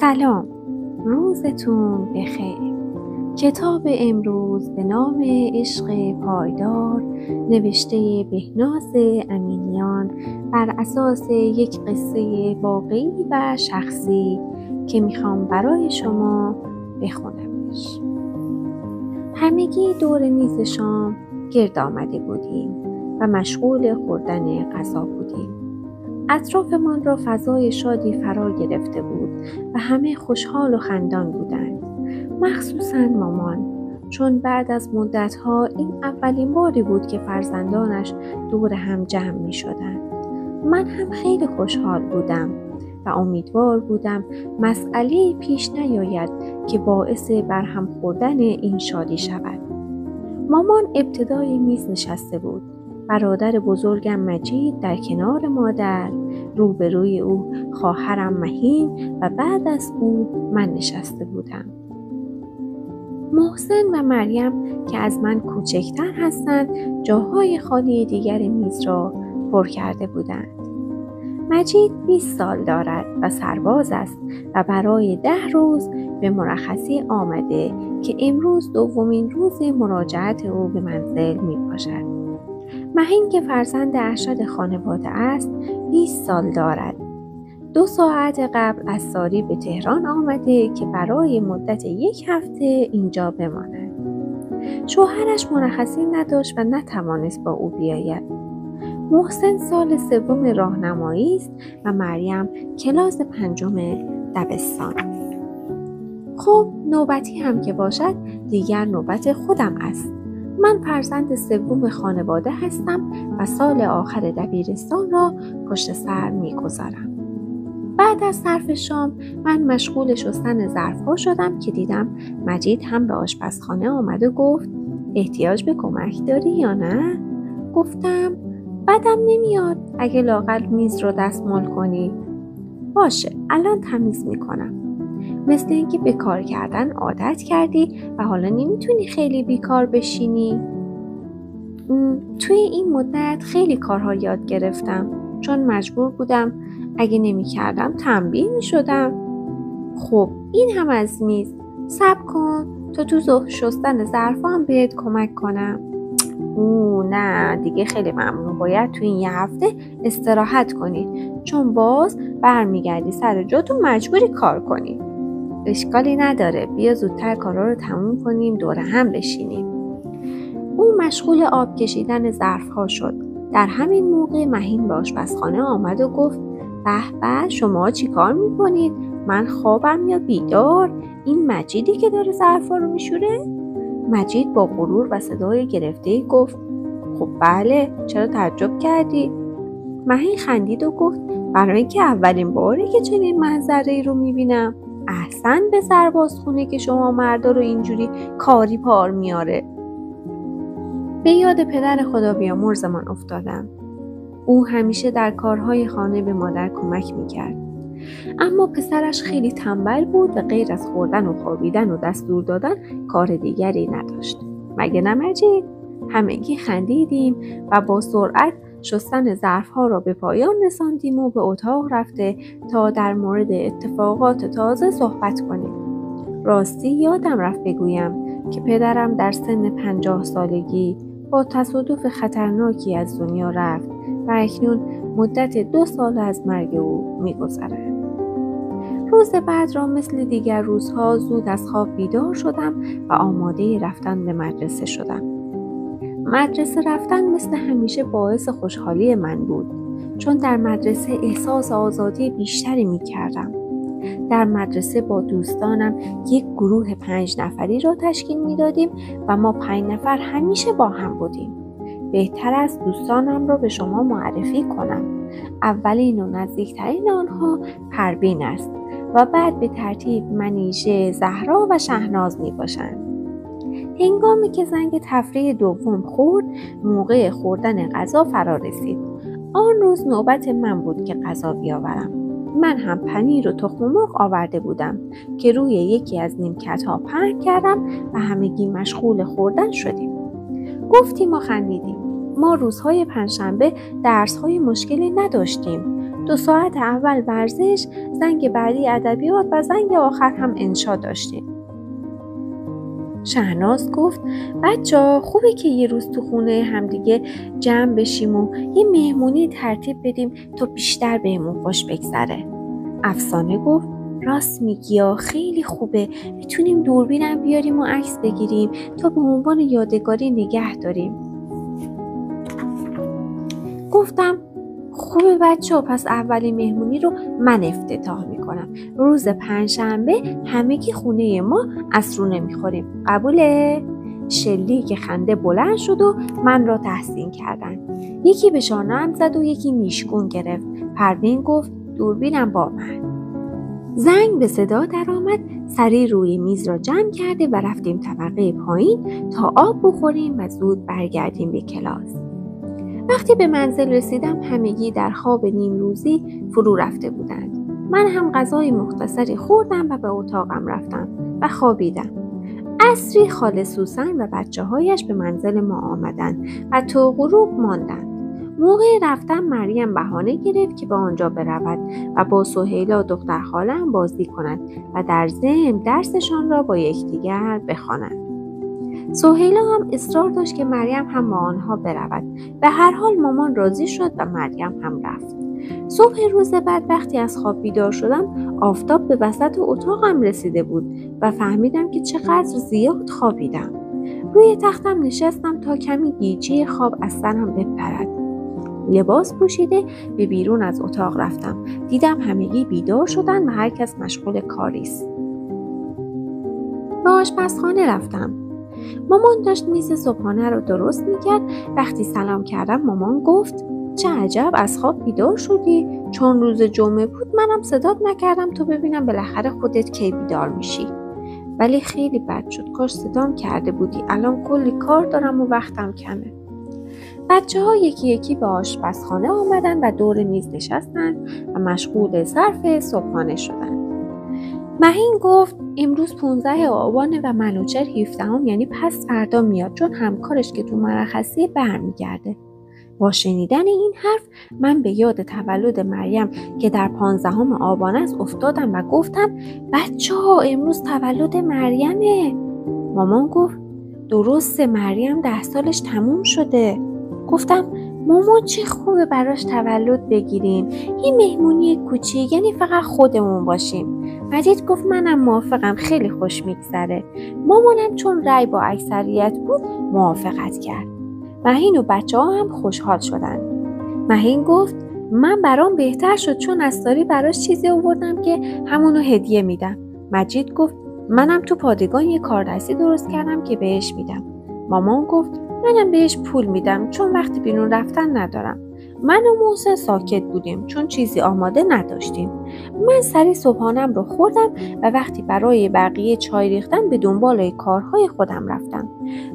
سلام، روزتون بخیر. کتاب امروز به نام عشق پایدار نوشته بهناز امینیان بر اساس یک قصه واقعی و شخصی که میخوام برای شما بخونمش. همگی دور میز شام گرد آمده بودیم و مشغول خوردن غذا بودیم. اطرافمان را فضای شادی فرا گرفته بود و همه خوشحال و خندان بودند. مخصوصاً مامان، چون بعد از مدتها این اولین باری بود که فرزندانش دور هم جمع می شدند. من هم خیلی خوشحال بودم و امیدوار بودم مسئله پیش نیاید که باعث برهم خوردن این شادی شود. مامان ابتدای میز نشسته بود. برادر بزرگم مجید در کنار مادر، روبروی او خواهرم مهین و بعد از او من نشسته بودم. محسن و مریم که از من کوچکتر هستند جاهای خالی دیگر میز را پر کرده بودند. مجید 20 سال دارد و سرباز است و برای 10 روز به مرخصی آمده که امروز دومین روز مراجعت او به منزل می باشد. مهین که فرزند ارشد خانواده است 20 سال دارد. 2 ساعت قبل از ساری به تهران آمده که برای مدت 1 هفته اینجا بماند. شوهرش مرخصی نداشت و نتوانست با او بیاید. محسن سال 3 راهنمایی است و مریم کلاس 5 دبستان. خب نوبتی هم که باشد دیگر نوبت خودم است. من فرزند 3 خانواده هستم و سال آخر دبیرستان را پشت سر می‌گذارم. بعد از صرف شام من مشغول شستن ظرف‌ها شدم که دیدم مجید هم به آشپزخانه آمد و گفت احتیاج به کمک داری یا نه؟ گفتم بدم نمیاد اگه لااقل میز رو دستمال کنی. باشه الان تمیز میکنم. مثل اینکه به کار کردن عادت کردی و حالا نمیتونی خیلی بیکار بشینی. توی این مدت خیلی کارها یاد گرفتم چون مجبور بودم، اگه نمی کردم تنبیه می شدم. خب این هم از میز. صبر کن تو شستن ظرفا هم بهت کمک کنم. نه دیگه خیلی ممنون، باید تو این 1 هفته استراحت کنی چون باز برمیگردی سر جاتون مجبوری کار کنی. اشکالی نداره، بیا زودتر کارا رو تموم کنیم دور هم بشینیم. او مشغول آب کشیدن ظرف‌ها شد. در همین موقع مهین به آشپزخانه آمد و گفت به به شما چی کار میکنید؟ من خوابم یا بیدار؟ این مجیدی که داره ظرفا رو میشوره؟ مجید با غرور و صدای گرفته‌ای گفت خب بله، چرا تعجب کردی؟ مهین خندید و گفت برای اینکه اولین باره که چنین منظره‌ای رو میبینم. احسن به سربازخونه که شما مردا رو اینجوری کاری پار میاره. به یاد پدر خدا بیامرزمان افتادم. او همیشه در کارهای خانه به مادر کمک میکرد. اما پسرش خیلی تنبل بود و غیر از خوردن و خوابیدن و دستور دادن کار دیگری نداشت. مگه نه مجید؟ همگی خندیدیم و با سرعت شستن ظرف‌ها را به پایان رساندیم و به اتاق رفته تا در مورد اتفاقات تازه صحبت کنیم. راستی یادم رفت بگویم که پدرم در سن 50 سالگی با تصادف خطرناکی از دنیا رفت و اکنون مدت 2 سال از مرگ او می‌گذرد. روز بعد را مثل دیگر روزها زود از خواب بیدار شدم و آماده رفتن به مدرسه شدم. مدرسه رفتن مثل همیشه باعث خوشحالی من بود چون در مدرسه احساس آزادی بیشتری می کردم. در مدرسه با دوستانم یک گروه 5 نفری را تشکیل می دادیم و ما 5 نفر همیشه با هم بودیم. بهتر است دوستانم را به شما معرفی کنم. اولین و نزدیکترین آنها پروین است و بعد به ترتیب منیژه، زهرا و شهناز می باشند. هنگامی که زنگ تفریح دوم خورد، موقع خوردن غذا فرا رسید. آن روز نوبت من بود که غذا بیاورم. من هم پنیر و تخم مرغ آورده بودم که روی یکی از نیمکت‌ها پهن کردم و همگی مشغول خوردن شدیم. گفتیم و خندیدیم. ما روزهای پنجشنبه درس‌های مشکلی نداشتیم. 2 ساعت اول ورزش، زنگ بعدی ادبیات و زنگ آخر هم انشا داشتیم. شهناز گفت بچه‌ها خوبه که یه روز تو خونه همدیگه جمع بشیم و یه مهمونی ترتیب بدیم تا بیشتر بهمون خوش بگذره. افسانه گفت راست میگی، خیلی خوبه، میتونیم دوربینم بیاریم و عکس بگیریم تا به عنوان یادگاری نگه داریم. گفتم خوبه بچه‌ها، پس اولین مهمونی رو من افتتاح میکنم. روز پنجشنبه همگی خونه ما عصرونه میخوریم. قبوله؟ شلیک خنده بلند شد و من را تحسین کردن. یکی به شانه‌ام زد و یکی نیشگون گرفت. پروین گفت دوربینم با من. زنگ به صدا در آمد. سریع روی میز را جمع کرده و رفتیم طبقه پایین تا آب بخوریم و زود برگردیم به کلاس. وقتی به منزل رسیدم همگی در خواب نیم روزی فرو رفته بودند. من هم غذای مختصری خوردم و به اتاقم رفتم و خوابیدم. عصری خاله سوسن و بچه‌هایش به منزل ما آمدند و تا غروب ماندند. موقع رفتن مریم بهانه گرفت که به آنجا برود و با سهیلا دختر خاله‌ام بازی کند و در ضمن درسشان را با یکدیگر بخوانند. سهیلا هم اصرار داشت که مریم هم با آنها برود. به هر حال مامان راضی شد و مریم هم رفت. صبح روز بعد وقتی از خواب بیدار شدم آفتاب به وسط اتاقم رسیده بود و فهمیدم که چقدر زیاد خوابیدم. روی تختم نشستم تا کمی گیجی خواب از سرم بپرد. لباس پوشیده به بیرون از اتاق رفتم. دیدم همگی بیدار شدن و هر کس مشغول کاری است. به آشپزخانه رفتم. مامان داشت میز صبحانه رو درست میکرد. وقتی سلام کردم مامان گفت چه عجب از خواب بیدار شدی؟ چون روز جمعه بود منم صدات نکردم تو ببینم بالاخره خودت کی بیدار میشی. ولی خیلی بد شد، کاش صدام کرده بودی، الان کلی کار دارم و وقتم کمه. بچه‌ها یکی یکی به آشپزخانه آمدن و دور میز نشستن و مشغول صرف صبحانه شدن. مهین گفت امروز 15 آبانه و منوچهر 17 یعنی پس فردا میاد، چون همکارش که تو مرخصی برمیگرده. با شنیدن این حرف من به یاد تولد مریم که در 15 آبان است افتادم و گفتم بچه‌ها امروز تولد مریمه. مامان گفت درسته، مریم 10 سالش تموم شده. گفتم مامان چه خوبه براش تولد بگیریم، یه مهمونی کوچیک، یعنی فقط خودمون باشیم. مجید گفت منم موافقم، خیلی خوش میگذره. مامانم چون رأی با اکثریت بود موافقت کرد. مهین و بچه‌ها هم خوشحال شدن. مهین گفت من برام بهتر شد چون استاری براش چیزی آوردم که همونو هدیه میدم. مجید گفت منم تو پادگان یه کاردستی درست کردم که بهش میدم. مامان گفت منم بهش پول میدم چون وقتی بیرون رفتن ندارم. من و محسن ساکت بودیم چون چیزی آماده نداشتیم. من سری صبحانم رو خوردم و وقتی برای بقیه چای ریختم به دنبال کارهای خودم رفتم.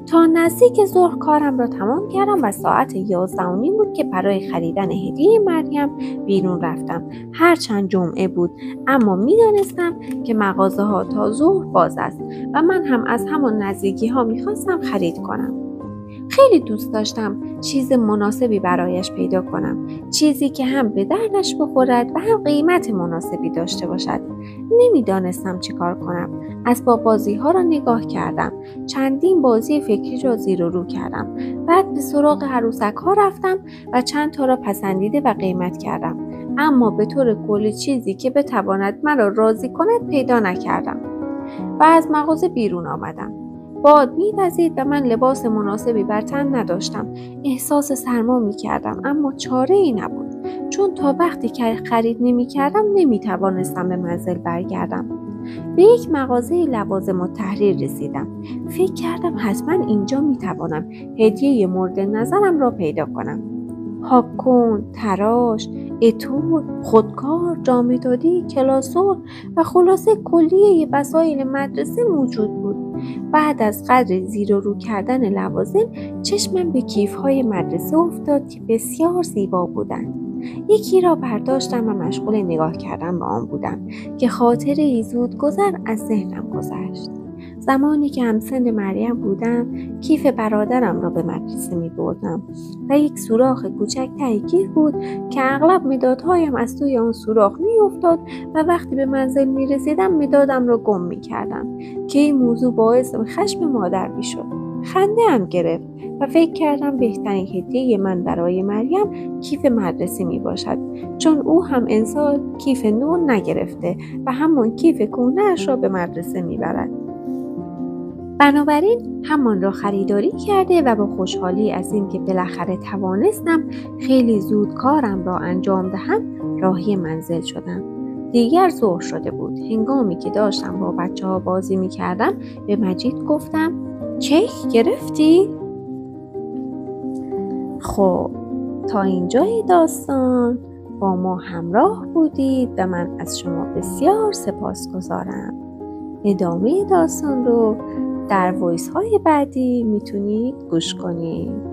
تا نزدیک ظهر کارم رو تمام کردم و ساعت 11:30 بود که برای خریدن هدیه مریم بیرون رفتم. هرچند جمعه بود اما میدانستم که مغازه ها تا ظهر باز است و من هم از همان نزدیکی ها میخواستم خرید کنم. خیلی دوست داشتم چیز مناسبی برایش پیدا کنم، چیزی که هم به دردش بخورد و هم قیمت مناسبی داشته باشد. نمیدانستم چی کار کنم. اسباب بازی ها را نگاه کردم. چندین بازی فکری را زیر و رو کردم. بعد به سراغ عروسک ها رفتم و چند تا را پسندیده و قیمت کردم. اما به طور کلی چیزی که بتواند مرا راضی کند پیدا نکردم و از مغازه بیرون آمدم. باد می‌وزید و من لباس مناسبی بر تن نداشتم. احساس سرما می‌کردم اما چاره‌ای نبود، چون تا وقتی که خرید نمی‌کردم نمی‌توانستم به منزل برگردم. به یک مغازه لوازم التحریر رسیدم. فکر کردم حتما اینجا می‌توانم هدیه مورد نظرم را پیدا کنم. پاک‌کن، تراش، اتو، خودکار، جامدادی، کلاسور و خلاصه کلیه وسایل مدرسه موجود بود. بعد از قدر زیر و رو کردن لوازم چشمم به کیف‌های مدرسه افتاد که بسیار زیبا بودند. یکی را برداشتم و مشغول نگاه کردن به آن بودم که خاطره‌ای زود گذر از ذهنم گذشت. زمانی که همسن مریم بودم کیف برادرم را به مدرسه می بردم و یک سوراخ کوچک ته کیف بود که اغلب مدادهایم از توی آن سوراخ می افتاد و وقتی به منزل می رسیدم مدادم را گم می کردم که این موضوع باعث خشم مادر می شد. خنده هم گرفت و فکر کردم بهترین هدیه من برای مریم کیف مدرسه می باشد، چون او هم امسال کیف نو نگرفته و همون کیف کهنه‌اش را به مدرسه می برد. بنابراین همان را خریداری کرده و با خوشحالی از اینکه بالاخره توانستم خیلی زود کارم را انجام دهم راهی منزل شدم. دیگر ظهر شده بود. هنگامی که داشتم با بچه‌ها بازی می‌کردم به مجید گفتم کیک گرفتی؟ خب تا اینجای داستان با ما همراه بودید و من از شما بسیار سپاسگزارم. ادامه داستان رو در وایس های بعدی میتونید گوش کنید.